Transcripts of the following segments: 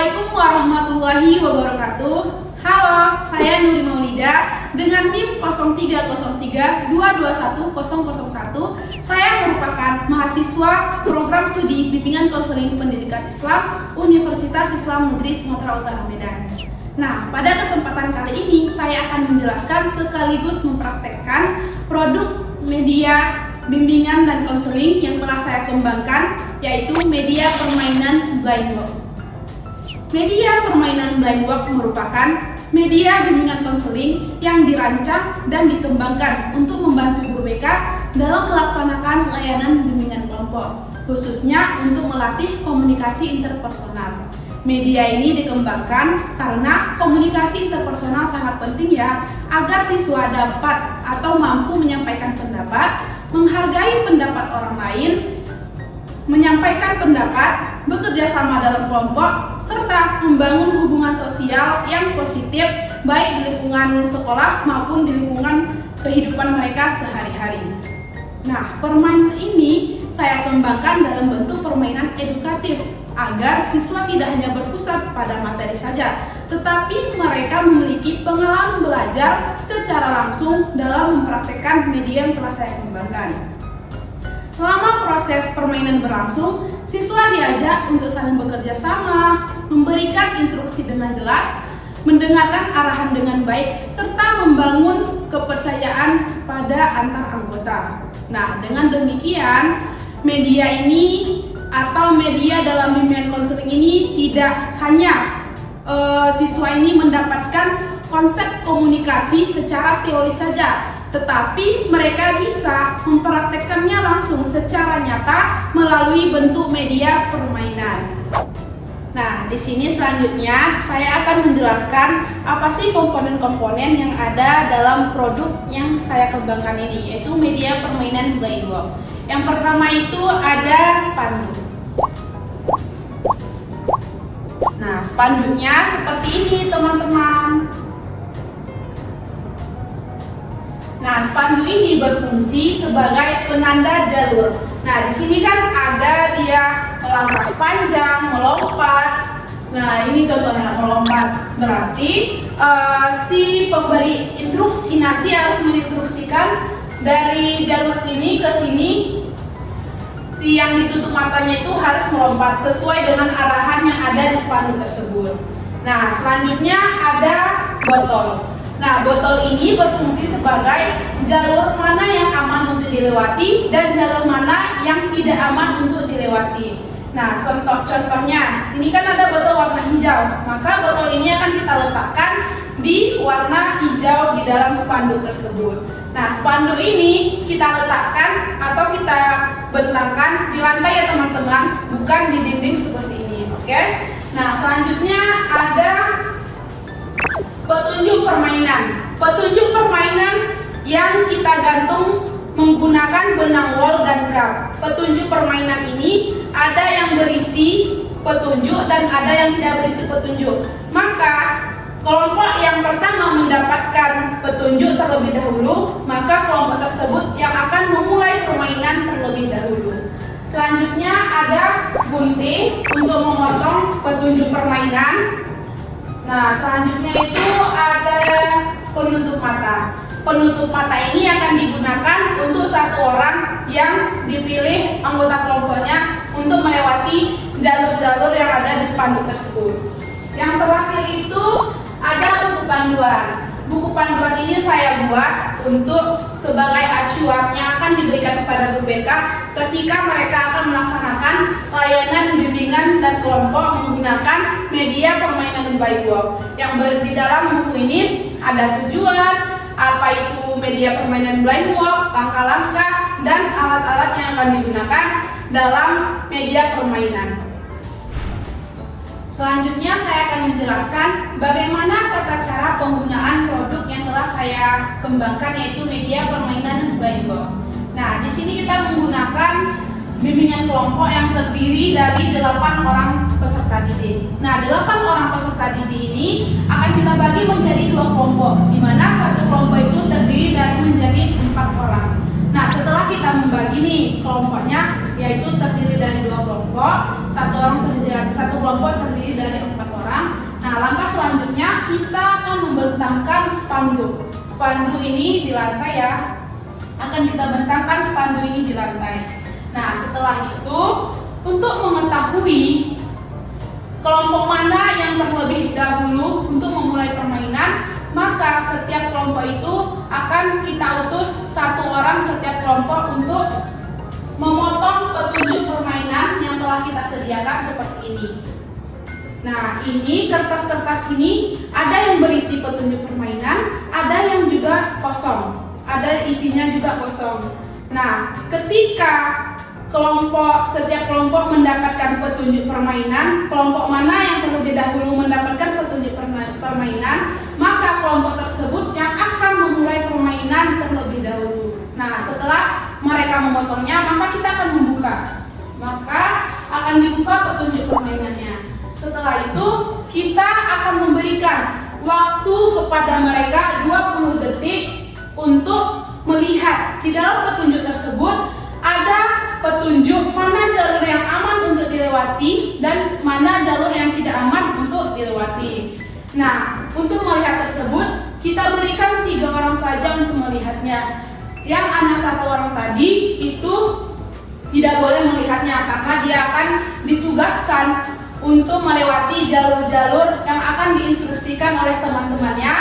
Assalamualaikum warahmatullahi wabarakatuh. Halo, saya Nuri Maulida dengan NIM 0303221001. Saya merupakan mahasiswa program studi bimbingan konseling pendidikan Islam Universitas Islam Negeri Sumatera Utara Medan. Nah, pada kesempatan kali ini saya akan menjelaskan sekaligus mempraktekkan produk media bimbingan dan konseling yang telah saya kembangkan, yaitu media permainan Blind Work. Media permainan Blind Work merupakan media bimbingan konseling yang dirancang dan dikembangkan untuk membantu guru BK dalam melaksanakan layanan bimbingan kelompok, khususnya untuk melatih komunikasi interpersonal. Media ini dikembangkan karena komunikasi interpersonal sangat penting ya, agar siswa dapat atau mampu menyampaikan pendapat, menghargai pendapat orang lain, menyampaikan pendapat, bekerja sama dalam kelompok, serta membangun hubungan sosial yang positif baik di lingkungan sekolah maupun di lingkungan kehidupan mereka sehari-hari. Nah, permainan ini saya kembangkan dalam bentuk permainan edukatif agar siswa tidak hanya berpusat pada materi saja, tetapi mereka memiliki pengalaman belajar secara langsung dalam mempraktekkan media yang telah saya kembangkan. Selama proses permainan berlangsung, siswa diajak untuk saling bekerja sama, memberikan instruksi dengan jelas, mendengarkan arahan dengan baik, serta membangun kepercayaan pada antar anggota. Nah, dengan demikian, media ini atau media dalam bimbingan konseling ini tidak hanya siswa ini mendapatkan konsep komunikasi secara teori saja, tetapi mereka bisa mempraktekkannya langsung secara nyata melalui bentuk media permainan. Nah, di sini selanjutnya saya akan menjelaskan apa sih komponen-komponen yang ada dalam produk yang saya kembangkan ini, yaitu media permainan Blind Work. Yang pertama itu ada spanduk. Nah, spanduknya seperti ini, teman-teman. Nah, spanduk ini berfungsi sebagai penanda jalur. Nah, di sini kan ada dia melangkah panjang, melompat. Nah, ini contohnya melompat. Berarti si pemberi instruksi nanti harus menginstruksikan dari jalur ini ke sini. Si yang ditutup matanya itu harus melompat sesuai dengan arahan yang ada di spanduk tersebut. Nah, selanjutnya ada botol. Nah, botol ini berfungsi sebagai jalur mana yang aman untuk dilewati dan jalur mana yang tidak aman untuk dilewati. Nah, contohnya, ini kan ada botol warna hijau, maka botol ini akan kita letakkan di warna hijau di dalam spanduk tersebut. Nah, spanduk ini kita letakkan atau kita bentangkan di lantai ya teman-teman, bukan di dinding seperti ini, oke? Nah, selanjutnya ada petunjuk permainan. Petunjuk permainan yang kita gantung menggunakan benang wol dan cup. Petunjuk permainan ini ada yang berisi petunjuk dan ada yang tidak berisi petunjuk. Maka kelompok yang pertama mendapatkan petunjuk terlebih dahulu, maka kelompok tersebut yang akan memulai permainan terlebih dahulu. Selanjutnya ada gunting untuk memotong petunjuk permainan. Nah, selanjutnya itu ada penutup mata. Penutup mata ini akan digunakan untuk satu orang yang dipilih anggota kelompoknya untuk melewati jalur-jalur yang ada di spanduk tersebut. Yang terakhir itu ada buku panduan. Buku panduan ini saya buat untuk sebagai acuan yang akan diberikan kepada guru BK ketika mereka akan melaksanakan layanan bimbingan dan kelompok menggunakan media permainan Blind Work. Yang di dalam buku ini ada tujuan, apa itu media permainan Blind Work, langkah-langkah, dan alat-alat yang akan digunakan dalam media permainan. Selanjutnya saya akan menjelaskan bagaimana tata cara penggunaan produk yang telah saya kembangkan, yaitu media permainan Blind Work. Nah, di sini kita menggunakan bimbingan kelompok yang terdiri dari 8 orang peserta didik. Nah, 8 orang peserta didik ini akan kita bagi menjadi 2 kelompok, di mana satu kelompok itu terdiri dari menjadi 4 orang. Nah, setelah kita membagi nih kelompoknya, yaitu terdiri dari 2 kelompok. satu kelompok terdiri dari 4 orang. Nah, langkah selanjutnya kita akan membentangkan spanduk. Spanduk ini di lantai ya. Akan kita bentangkan spanduk ini di lantai. Nah, setelah itu untuk mengetahui kelompok mana yang terlebih dahulu untuk memulai permainan, maka setiap kelompok itu akan kita utus 1 orang setiap kelompok untuk memotong petunjuk permainan yang telah kita sediakan seperti ini. Nah, ini kertas-kertas ini ada yang berisi petunjuk permainan, ada yang juga kosong, ada isinya juga kosong. Nah, ketika setiap kelompok mendapatkan petunjuk permainan, kelompok mana yang terlebih dahulu mendapatkan petunjuk permainan, maka kelompok tersebut yang akan memulai permainan terlebih dahulu. Nah, setelah mereka memotongnya, maka kita akan membuka. Maka akan dibuka petunjuk permainannya. Setelah itu, kita akan memberikan waktu kepada mereka 20 detik untuk melihat di dalam petunjuk tersebut ada petunjuk mana jalur yang aman untuk dilewati dan mana jalur yang tidak aman untuk dilewati. Nah, untuk melihat tersebut kita berikan 3 orang saja untuk melihatnya. Yang anak 1 orang tadi itu tidak boleh melihatnya karena dia akan ditugaskan untuk melewati jalur-jalur yang akan diinstruksikan oleh teman-temannya,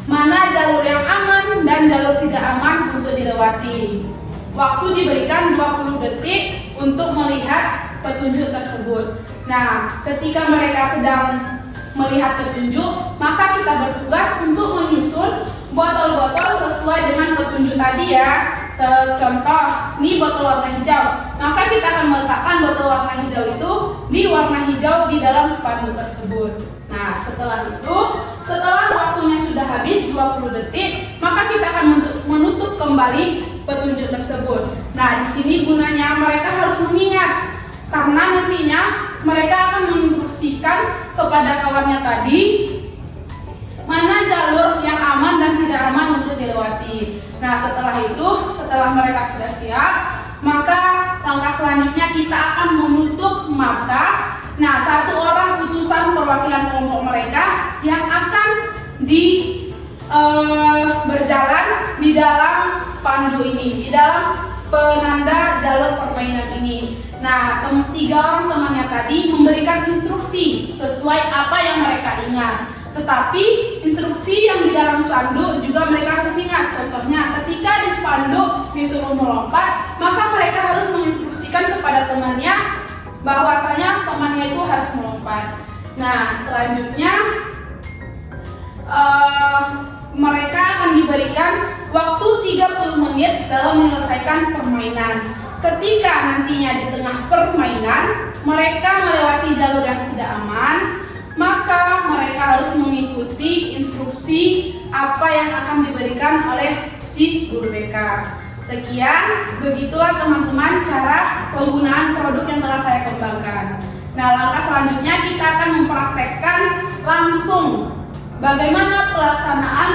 mana jalur yang aman dan jalur tidak aman untuk dilewati. Waktu diberikan 20 detik untuk melihat petunjuk tersebut. Nah, ketika mereka sedang melihat petunjuk, maka kita bertugas untuk menyusun botol-botol sesuai dengan petunjuk tadi ya. Contoh, ini botol warna hijau. Maka kita akan meletakkan botol warna hijau itu di warna hijau di dalam spanduk tersebut. Nah, setelah waktunya sudah habis 20 detik, maka kita akan menutup kembali petunjuk tersebut. Nah, di sini gunanya mereka harus mengingat karena nantinya mereka akan menginstruksikan kepada kawannya tadi mana jalur yang aman dan tidak aman untuk dilewati. Nah, setelah mereka sudah siap, maka langkah selanjutnya kita akan menutup mata. Nah, 1 orang utusan perwakilan kelompok mereka yang akan berjalan di dalam spanduk ini, di dalam penanda jalur permainan ini. Nah, 3 orang temannya tadi memberikan instruksi sesuai apa yang mereka ingat. Tetapi instruksi yang di dalam spanduk juga mereka harus ingat. Contohnya, ketika di spanduk disuruh melompat, maka mereka harus menginstruksikan kepada temannya bahwasanya temannya itu harus melompat. Nah, selanjutnya mereka akan diberikan waktu 30 menit dalam menyelesaikan permainan. Ketika nantinya di tengah permainan mereka melewati jalur yang tidak aman, maka mereka harus mengikuti instruksi apa yang akan diberikan oleh si guru BK. Sekian, begitulah teman-teman cara penggunaan produk yang telah saya kembangkan. Nah, langkah selanjutnya kita akan mempraktekkan langsung bagaimana pelaksanaan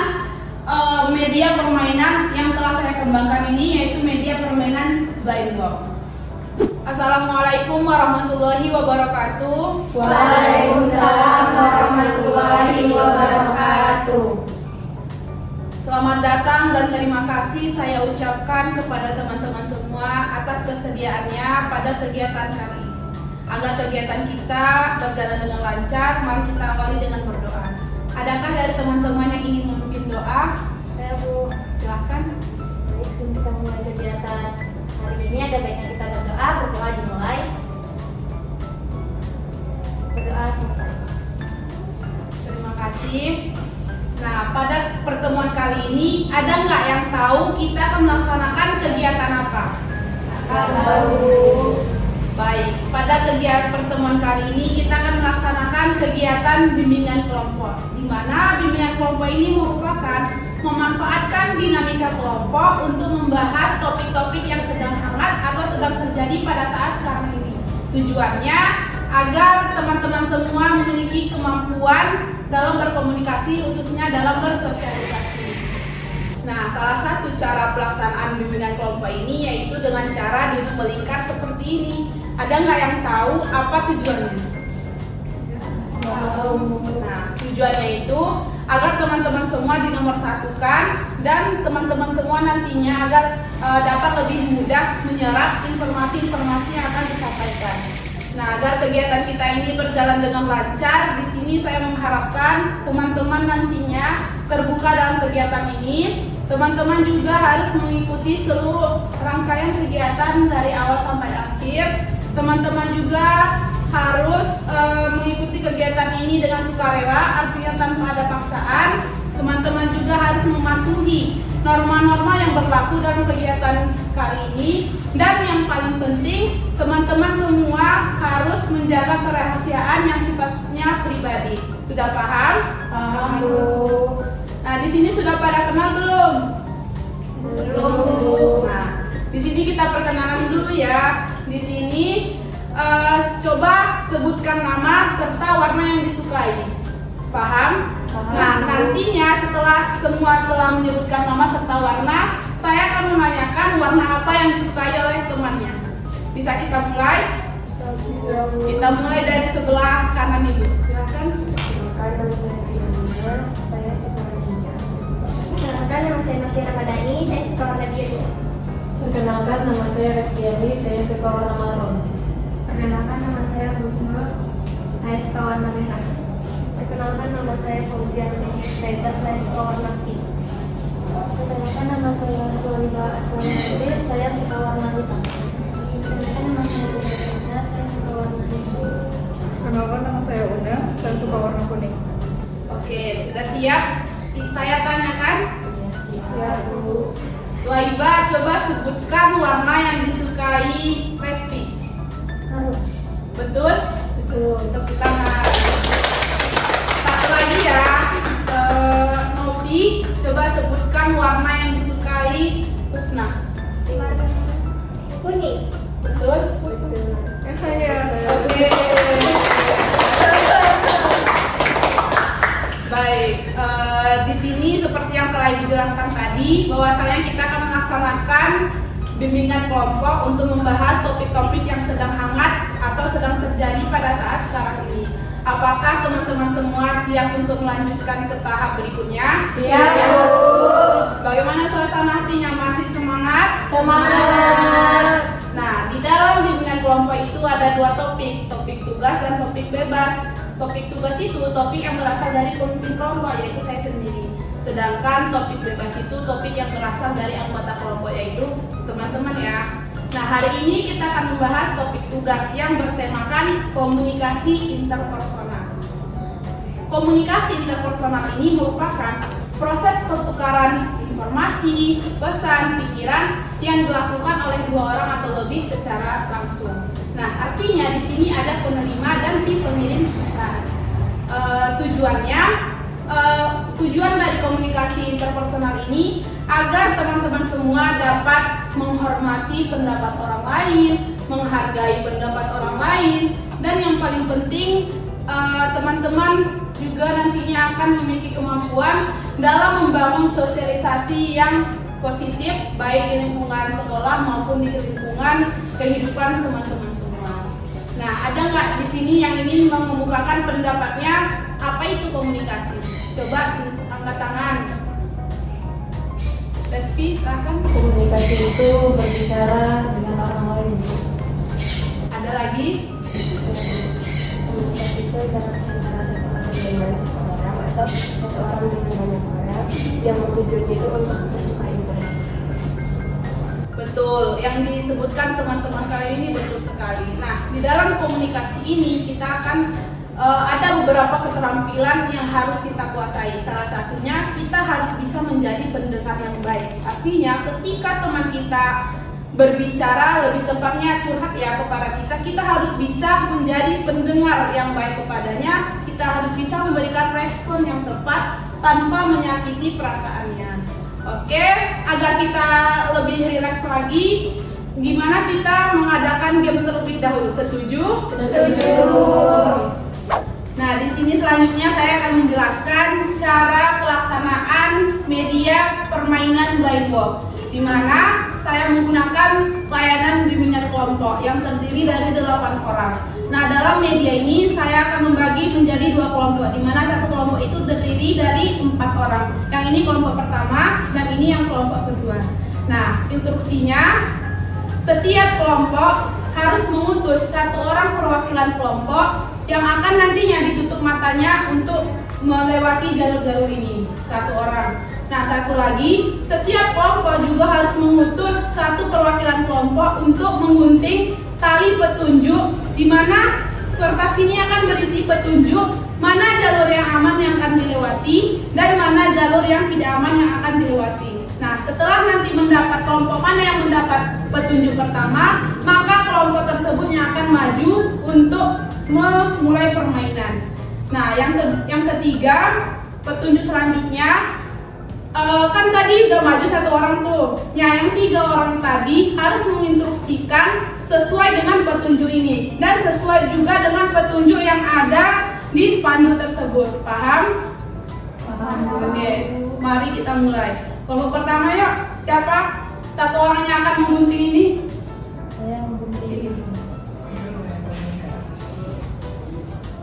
media permainan yang telah saya kembangkan ini, yaitu media permainan blind box. Assalamualaikum warahmatullahi wabarakatuh. Waalaikumsalam warahmatullahi wabarakatuh. Selamat datang dan terima kasih saya ucapkan kepada teman-teman semua atas kesediaannya pada kegiatan kali ini. Agar kegiatan kita berjalan dengan lancar, mari kita awali dengan berdoa. Adakah dari teman-teman yang ingin memimpin doa? Saya Bu. Silakan. Baik, sebelum kita mulai kegiatan hari ini, ada baiknya kita berdoa dimulai. Berdoa selesai. Terima kasih. Nah, pada pertemuan kali ini ada nggak yang tahu kita akan melaksanakan kegiatan apa? Tahu. Baik, pada kegiatan pertemuan kali ini kita akan melaksanakan kegiatan bimbingan kelompok, di mana bimbingan kelompok ini merupakan memanfaatkan dinamika kelompok untuk membahas topik-topik yang sedang hangat atau sedang terjadi pada saat sekarang ini. Tujuannya agar teman-teman semua memiliki kemampuan dalam berkomunikasi, khususnya dalam bersosialisasi. Nah, salah satu cara pelaksanaan bimbingan kelompok ini yaitu dengan cara duduk melingkar seperti ini. Ada nggak yang tahu apa tujuannya? Nah, tujuannya itu agar teman-teman semua dinomorsatukan dan teman-teman semua nantinya agar dapat lebih mudah menyerap informasi-informasi yang akan disampaikan. Nah, agar kegiatan kita ini berjalan dengan lancar, di sini saya mengharapkan teman-teman nantinya terbuka dalam kegiatan ini. Teman-teman juga harus mengikuti seluruh rangkaian kegiatan dari awal sampai akhir. Teman-teman juga harus mengikuti kegiatan ini dengan sukarela, artinya tanpa ada paksaan. Teman-teman juga harus mematuhi norma-norma yang berlaku dalam kegiatan kali ini. Dan yang paling penting, teman-teman semua harus menjaga kerahasiaan yang sifatnya pribadi. Sudah paham? Paham, Bu. Nah, di sini sudah pada kenal belum? Belum, Bu. Nah, di sini kita perkenalan dulu ya. Di sini coba sebutkan nama serta warna yang disukai. Paham? Paham. Nah, nantinya setelah semua telah menyebutkan nama serta warna, saya akan menanyakan warna apa yang disukai oleh temannya. Bisa kita mulai? Kita mulai dari sebelah kanan Ibu. Silakan. Saya suka warna hijau. Perkenalkan, nama saya Novia Ramadhani, saya suka warna biru. Perkenalkan, nama saya Reskiani, saya suka warna marun. Perkenalkan, nama saya Husnul, saya suka warna merah. Perkenalkan, nama saya Fauzia Reda, saya suka warna pink. Perkenalkan, nama saya Suliba Aswani, saya suka warna hitam. Perkenalkan, nama saya Reza, saya suka warna hitam. Perkenalkan, nama saya Una, saya suka warna kuning. Oke, sudah siap? Saya tanyakan. Siap, Bu. Suaiba, coba sebutkan warna yang disukai Respi. Betul? Betul. Tepuk tangan. Satu lagi ya, Novi, coba sebutkan warna yang disukai Husna. Warna kuning. Betul? Ya. Oke. Baik, di sini seperti yang telah dijelaskan tadi, bahwasanya kita akan melaksanakan bimbingan kelompok untuk membahas topik-topik yang sedang hangat atau sedang terjadi pada saat sekarang ini. Apakah teman-teman semua siap untuk melanjutkan ke tahap berikutnya? Siap, Bu. Bagaimana suasana hatinya? Masih semangat? Semangat. Nah, di dalam bimbingan kelompok itu ada dua topik, topik tugas dan topik bebas. Topik tugas itu topik yang berasal dari pemimpin kelompok, yaitu saya sendiri. Sedangkan topik bebas itu topik yang berasal dari anggota kelompok, yaitu teman-teman ya. Nah, hari ini kita akan membahas topik tugas yang bertemakan komunikasi interpersonal. Komunikasi interpersonal ini merupakan proses pertukaran informasi, pesan, pikiran yang dilakukan oleh dua orang atau lebih secara langsung. Nah, artinya di sini ada penerima dan si pengirim pesan. Tujuan dari komunikasi interpersonal ini agar teman-teman semua dapat menghormati pendapat orang lain, menghargai pendapat orang lain, dan yang paling penting teman-teman juga nantinya akan memiliki kemampuan dalam membangun sosialisasi yang positif baik di lingkungan sekolah maupun di lingkungan kehidupan teman-teman semua. Nah, ada nggak di sini yang ingin mengemukakan pendapatnya apa itu komunikasi? Coba angkat tangan. Respi, silakan. Komunikasi itu berbicara dengan orang lain. Ada lagi? Komunikasi itu interaksi antara satu orang dengan satu orang atau satu orang dengan banyak orang yang tujuannya itu untuk bertukar informasi. Betul, yang disebutkan teman-teman kali ini betul sekali. Nah, di dalam komunikasi ini kita akan ada beberapa keterampilan yang harus kita kuasai. Salah satunya kita harus bisa menjadi pendengar yang baik. Artinya ketika teman kita berbicara, lebih tepatnya curhat ya kepada kita, kita harus bisa menjadi pendengar yang baik kepadanya. Kita harus bisa memberikan respon yang tepat tanpa menyakiti perasaannya. Oke, agar kita lebih rileks lagi, gimana kita mengadakan game terlebih dahulu? Setuju? Setuju. Nah, di sini selanjutnya saya akan menjelaskan cara pelaksanaan media permainan blind box, di mana saya menggunakan layanan bimbingan kelompok yang terdiri dari 8 orang. Nah, dalam media ini saya akan membagi menjadi 2 kelompok, di mana satu kelompok itu terdiri dari 4 orang. Yang ini kelompok pertama dan ini yang kelompok kedua. Nah, instruksinya, setiap kelompok harus mengutus 1 orang perwakilan kelompok yang akan nantinya ditutup matanya untuk melewati jalur-jalur ini, 1 orang. Nah, satu lagi, setiap kelompok juga harus mengutus 1 perwakilan kelompok untuk menggunting tali petunjuk, di mana kertas ini akan berisi petunjuk mana jalur yang aman yang akan dilewati dan mana jalur yang tidak aman yang akan dilewati. Nah, setelah nanti mendapat kelompok mana yang mendapat petunjuk pertama, maka kelompok tersebut yang akan maju untuk memulai permainan. Nah, yang ketiga, petunjuk selanjutnya, kan tadi udah maju 1 orang tuh. Yang 3 orang tadi harus menginstruksikan sesuai dengan petunjuk ini dan sesuai juga dengan petunjuk yang ada di spanduk tersebut. Paham? Paham. Oke, mari kita mulai. Kelompok pertama yuk, siapa? 1 orang yang akan menggunting ini? Saya menggunting.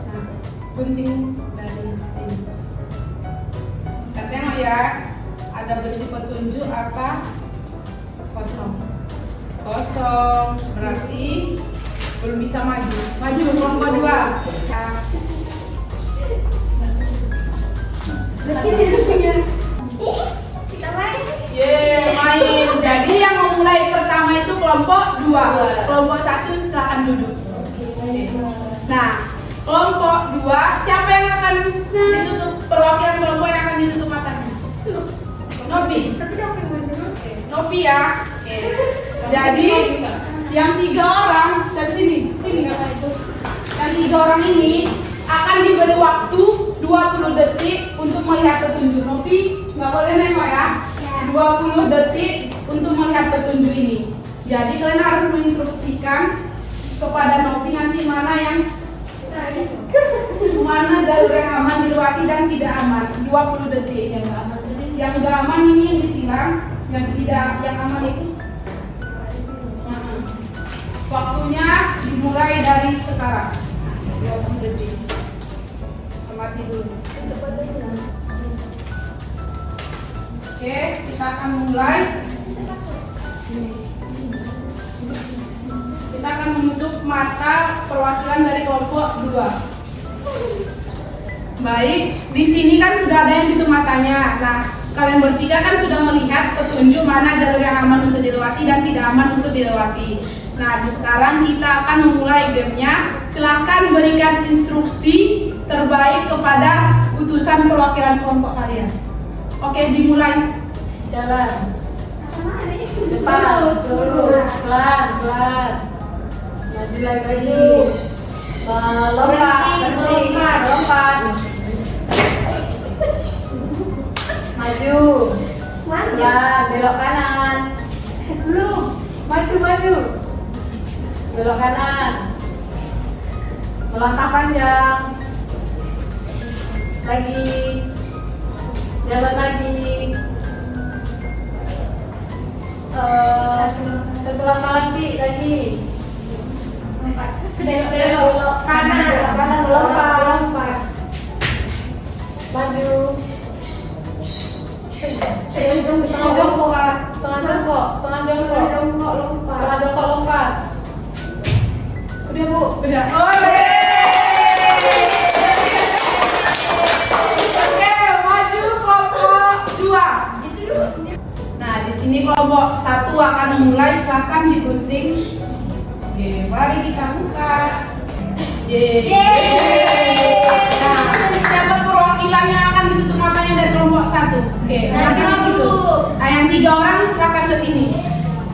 Nah, gunting dari sini. Kita tengok ya, ada berisi petunjuk apa? Kosong. Kosong, berarti belum bisa maju. Maju kelompok 2. Kita main. Main. Jadi yang memulai pertama itu kelompok 2. Kelompok 1 silakan duduk. Nah, kelompok 2, siapa yang akan ditutup? Perwakilan kelompok yang akan ditutup matanya? Nopi. Nopi ya. Oke. Jadi yang 3 orang dari sini. Yang 3 orang ini akan diberi waktu 20 detik untuk melihat petunjuk. Nopi nggak boleh nengok ya. 20 detik untuk melihat petunjuk ini. Jadi kalian harus menginstruksikan kepada Nopi nanti mana jalur yang aman dilewati dan tidak aman. 20 detik. Yang nggak aman ini yang disilang, yang aman itu. Waktunya dimulai dari sekarang. 20 detik. Amati dulu. Oke, kita akan mulai. Kita akan menutup mata perwakilan dari kelompok 2. Baik, di sini kan sudah ada yang tutup matanya. Nah, kalian bertiga kan sudah melihat petunjuk mana jalur yang aman untuk dilewati dan tidak aman untuk dilewati. Nah, sekarang kita akan memulai gamenya. Silahkan berikan instruksi terbaik kepada utusan perwakilan kelompok kalian. Oke, dimulai. Jalan. Depan. Lurus. Pelan. Maju lagi. Lompat. Maju. Pelan, belok kanan. Belum. Maju. Belok kanan. Melangkah panjang. Lagi. Jalan lagi. Satu langkah lagi. Belok kanan. Lompat. Maju. Setengah jongkok lompat. Udah Bu, Udah. Oke, maju kelompok 2. Nah, di sini kelompok 1 akan memulai. Silakan digunting. Oke, mari kita buka. Nah, siapa perwakilan yang akan ditutup matanya dari kelompok 1? Oke, silakan di situ. Nah, yang 3 orang silakan ke sini.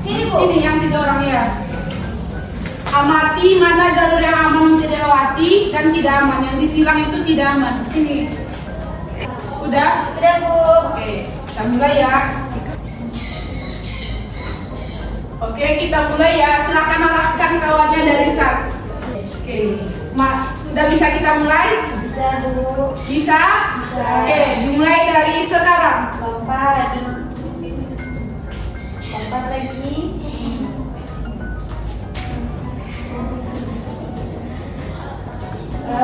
Sini yang 3 orang ya. Amati mana jalur yang aman untuk dilewati dan tidak aman. Yang disilang itu tidak aman. Sini. Udah? Udah Bu. Oke, kita mulai ya. Oke, kita mulai ya. Silakan arahkan kawannya dari start. Oke, udah bisa kita mulai? Bisa, Bu. Bisa? Oke, dimulai dari sekarang. Lompat. Lompat lagi.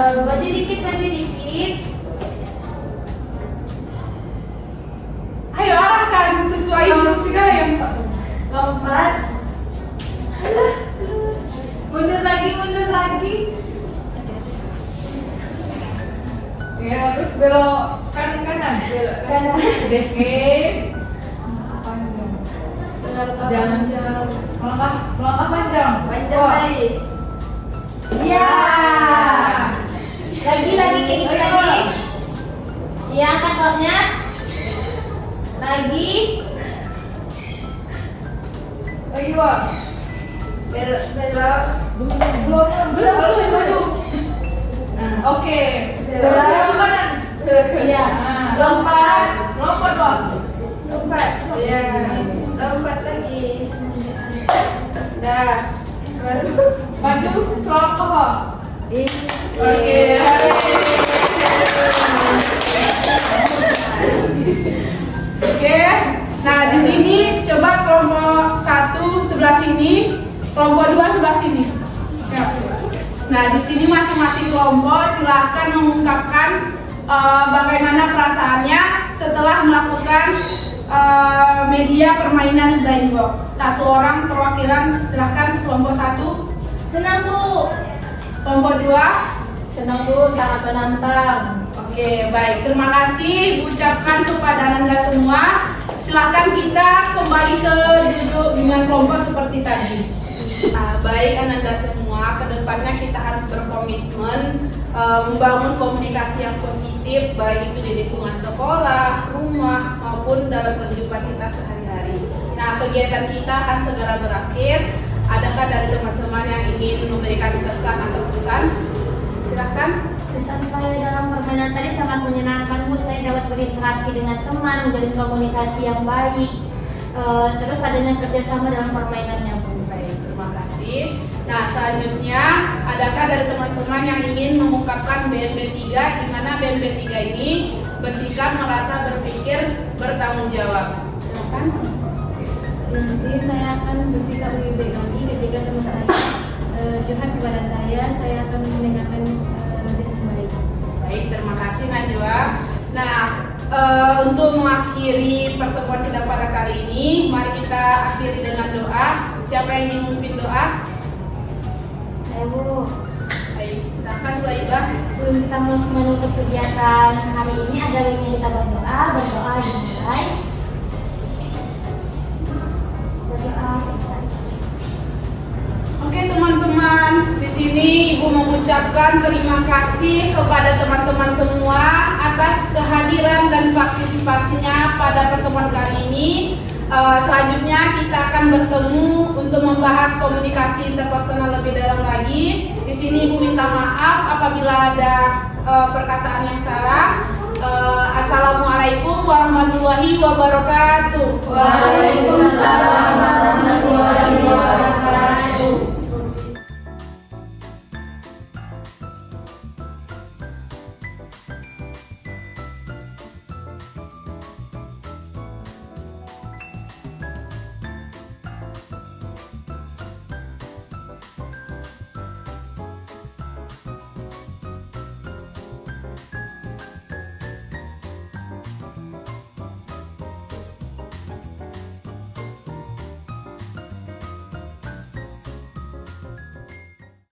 Maju dikit, maju dikit. Ayo arahkan sesuai instruksi kalian. Lompat. Mundur lagi, mundur lagi. Ya, terus belok kanan, belok kanan. Oke. Jangan melangkah panjang. Panjang Wah. lagi. Iya. Lagi kayak gitu lagi. Iya, angkat roknya. Lagi. Lagi, Wak. Belok. Belum. Nah, oke. Belok. Belok kanan. Iya. Nah. Lompat. Lompat, Wak. Lompat. Iya. Lompat lagi. Dah. Baru. Maju selangkah, Wak. Oke. Oke. Nah, di sini coba kelompok 1 sebelah sini, kelompok 2 sebelah sini. Ya. Nah, di sini masing-masing kelompok silahkan mengungkapkan bagaimana perasaannya setelah melakukan media permainan blind box. Satu orang perwakilan, silahkan kelompok 1. Senang, Bu. Kelompok 2. Senang Bu, sangat menantang. Oke, baik. Terima kasih ucapkan kepada Anda semua. Silahkan kita kembali ke duduk dengan kelompok seperti tadi. Nah, baik Anda semua, kedepannya kita harus berkomitmen membangun komunikasi yang positif, baik itu di lingkungan sekolah, rumah, maupun dalam kehidupan kita sehari-hari. Nah, kegiatan kita akan segera berakhir. Adakah dari teman-teman yang ingin memberikan kesan atau pesan? Silahkan. Kesan saya dalam permainan tadi sangat menyenangkan, Bu. Saya dapat berinteraksi dengan teman, menjalin komunikasi yang baik. Terus adanya kerjasama dalam permainannya, Bu. Baik, terima kasih. Nah, selanjutnya, adakah dari teman-teman yang ingin mengungkapkan BMP 3, di mana BMP 3 ini bersikap, merasa, berpikir, bertanggung jawab? Silakan. Nanti saya akan bersikap lebih baik lagi ketika teman saya curhat kepada saya akan mendengarkan dengan baik. Baik, terima kasih Najwa. Nah, untuk mengakhiri pertemuan kita pada kali ini, mari kita akhiri dengan doa. Siapa yang ingin memimpin doa? Ayo, Bu. Baik, silakan Suhaibah. Sebelum kita menutup kegiatan hari ini, ada baiknya kita berdoa dimulai. Berdoa. Oke teman-teman, di sini Ibu mengucapkan terima kasih kepada teman-teman semua atas kehadiran dan partisipasinya pada pertemuan kali ini. Selanjutnya kita akan bertemu untuk membahas komunikasi interpersonal lebih dalam lagi. Di sini Ibu minta maaf apabila ada perkataan yang salah. Assalamualaikum warahmatullahi wabarakatuh. Waalaikumsalam warahmatullahi wabarakatuh.